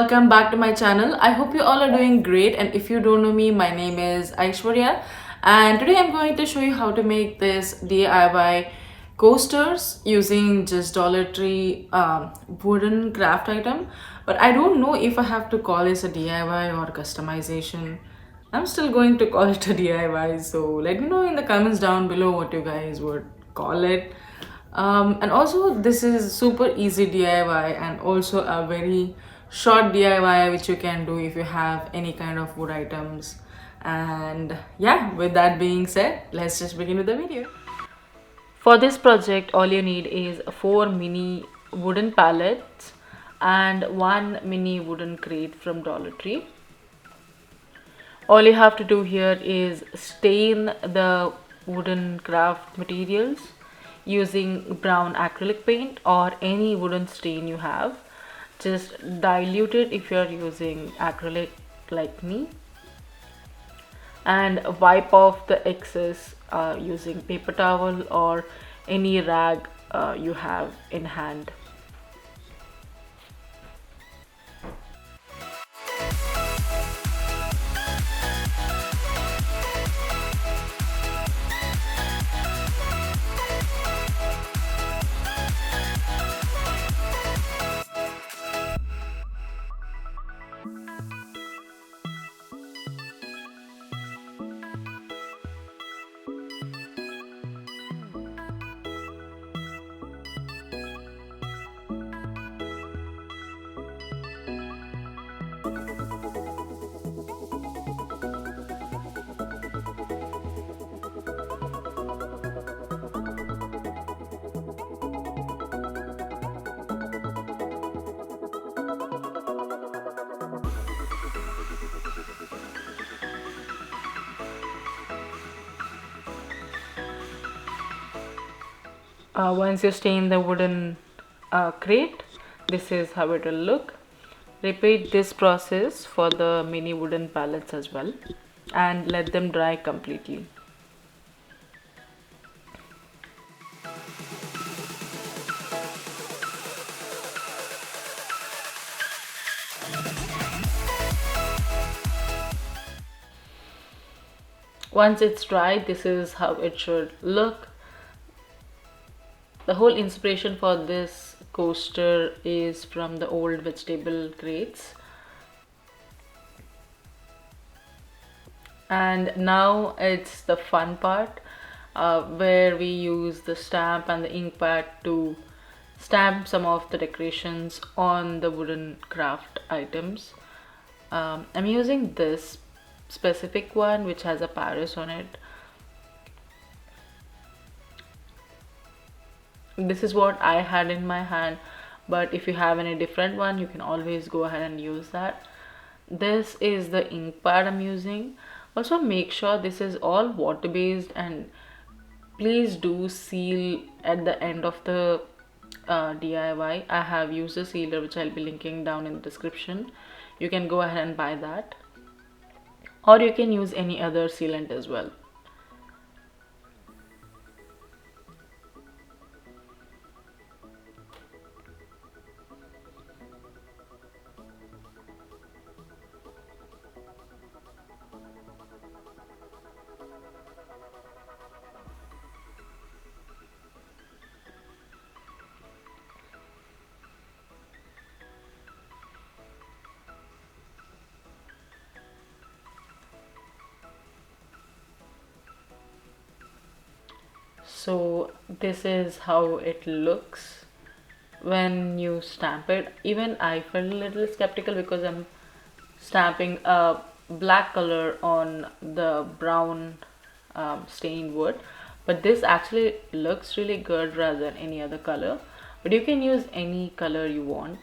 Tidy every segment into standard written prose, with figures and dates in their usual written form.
welcome back to my channel. I hope you all are doing great, and if you don't know me, my name is Aishwarya, and today I'm going to show you how to make this DIY coasters using just Dollar Tree wooden craft item. But I don't know if I have to call this a DIY or customization. I'm still going to call it a DIY, so let me know in the comments down below what you guys would call it. And also, this is super easy DIY and also a very short DIY which you can do if you have any kind of wood items. And yeah, with that being said, let's just begin with the video. For this project, all you need is 4 mini wooden pallets and 1 mini wooden crate from Dollar Tree. All you have to do here is stain the wooden craft materials using brown acrylic paint or any wooden stain you have. Just dilute it if you are using acrylic like me, and wipe off the excess using paper towel or any rag you have in hand. Once you stain the wooden crate, this is how it will look. Repeat this process for the mini wooden pallets as well, and let them dry completely. Once it's dry, this is how it should look. The whole inspiration for this coaster is from the old vegetable crates. And now it's the fun part, where we use the stamp and the ink pad to stamp some of the decorations on the wooden craft items. I'm using this specific one which has a Paris on it. This is what I had in my hand, but if you have any different one, you can always go ahead and use that. This is the ink pad I'm using. Also, make sure this is all water based, and please do seal at the end of the DIY. I have used a sealer which I'll be linking down in the description. You can go ahead and buy that, or you can use any other sealant as well. So this is how it looks when you stamp it. Even I felt a little skeptical because I'm stamping a black color on the brown stained wood, but this actually looks really good rather than any other color. But you can use any color you want,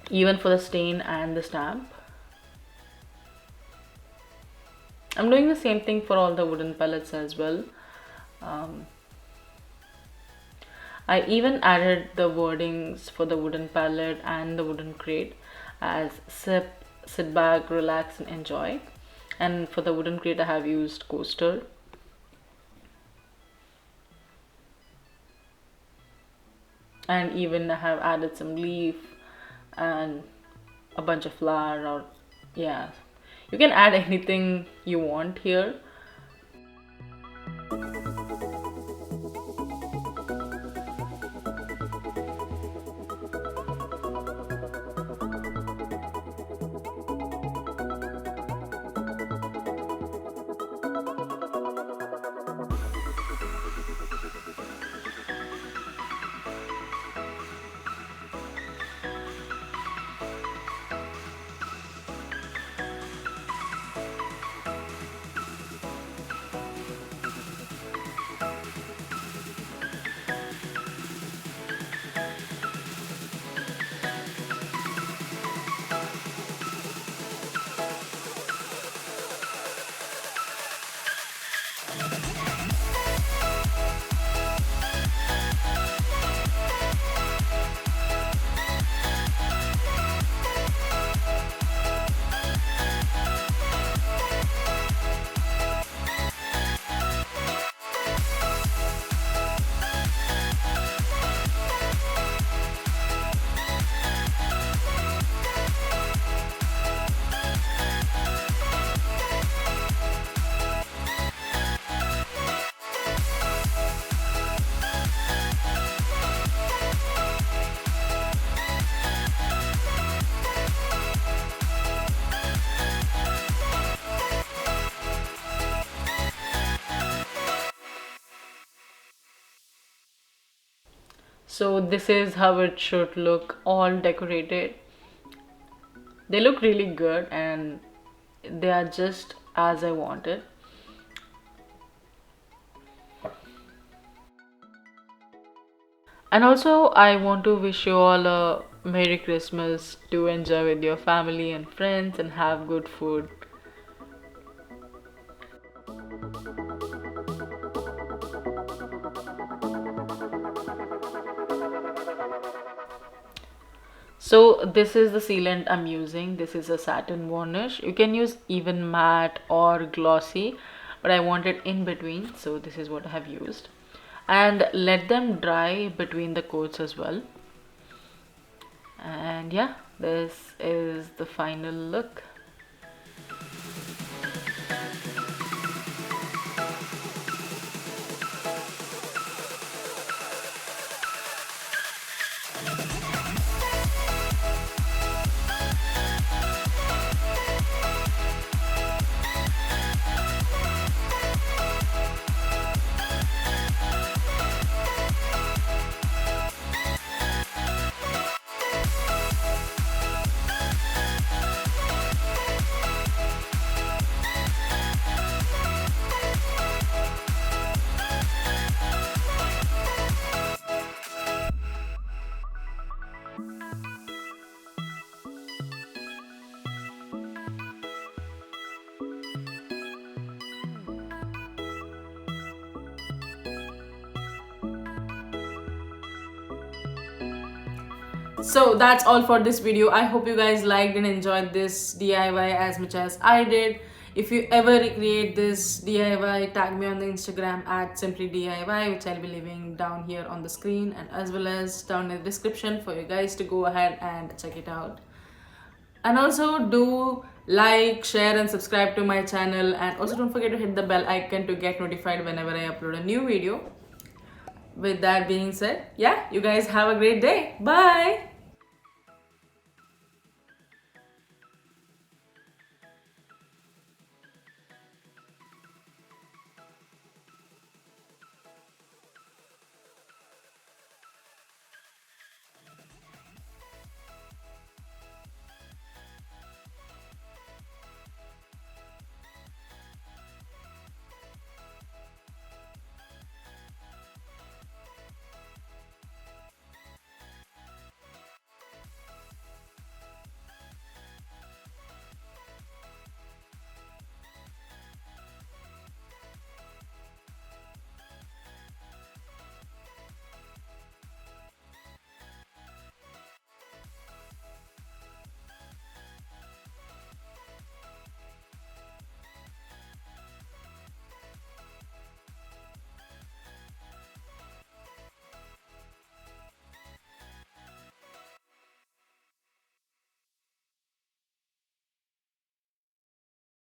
even for the stain and the stamp. I'm doing the same thing for all the wooden pellets as well. um, I even added the wordings for the wooden palette and the wooden crate as sit back, relax and enjoy. And for the wooden crate I have used coaster. And even I have added some leaf and a bunch of flour, or yeah, you can add anything you want here. So this is how it should look, all decorated. They look really good and they are just as I wanted. And also, I want to wish you all a Merry Christmas. To enjoy with your family and friends and have good food. So this is the sealant I'm using. This is a satin varnish. You can use even matte or glossy, but I want it in between. So this is what I have used. And let them dry between the coats as well. And yeah, this is the final look. So that's all for this video. I hope you guys liked and enjoyed this DIY as much as I did. If you ever recreate this DIY, tag me on the Instagram at simply DIY, which I'll be leaving down here on the screen and as well as down in the description for you guys to go ahead and check it out. And also do like, share and subscribe to my channel, and also don't forget to hit the bell icon to get notified whenever I upload a new video. With that being said, yeah, you guys have a great day. Bye.